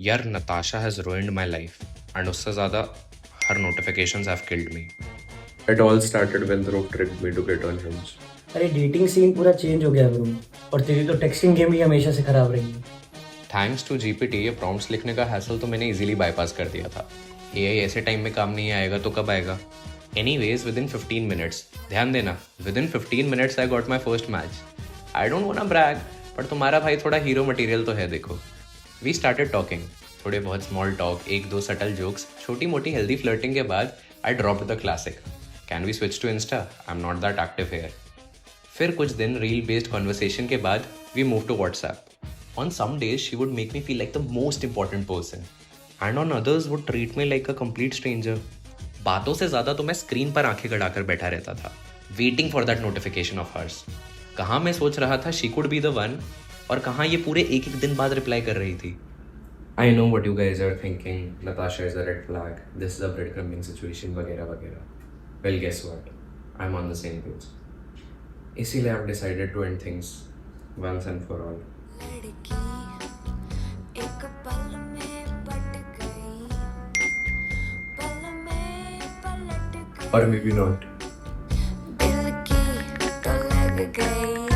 यार Natasha has ruined my life and उससे ज़्यादा her notifications have killed me. It all started when Dhruv tricked me to get on Hinge. अरे dating scene पूरा change हो गया bro. और तेरी तो टेक्सटिंग गेम भी हमेशा से खराब रही है। थैंक्स टू जीपीटी ये प्रॉम्प्ट्स लिखने का हैसल तो मैंने इजीली बाईपास कर दिया था। एआई ऐसे टाइम में काम नहीं आएगा तो कब आएगा? एनीवेज विद इन 15 मिनट्स, ध्यान देना, within 15 minutes I got my first match. I don't want to brag, पर तुम्हारा भाई थोड़ा हीरो मटेरियल तो है देखो। वी स्टार्टेड टॉकिंग, थोड़े बहुत स्मॉल टॉक, एक दो सटल जोक्स, छोटी मोटी हेल्दी फ्लर्टिंग के बाद I dropped the classic, can we switch to Insta, I am not that active here. फिर कुछ दिन रील बेस्ड कॉन्वर्सेशन के बाद we move to WhatsApp. On some days, she would make me feel like the most important person, and on others would treat me like a complete stranger. बातों से ज़्यादा तो मैं स्क्रीन पर आंखें गड़ाकर बैठा रहता था, waiting for that notification of hers. कहाँ मैं सोच रहा था she could be the one, और कहाँ ये पूरे एक एक दिन बाद रिप्लाई कर रही थी. I know what you guys are thinking. Natasha is a red flag. This is a breadcrumbing situation वगैरह वगैरह. Well, guess what? I'm on the same page. इसीलिए I've decided to end things once and for all. लड़की एक पल में पट गई, पल में पलट गई, Or maybe not. दिल की तो लग गई।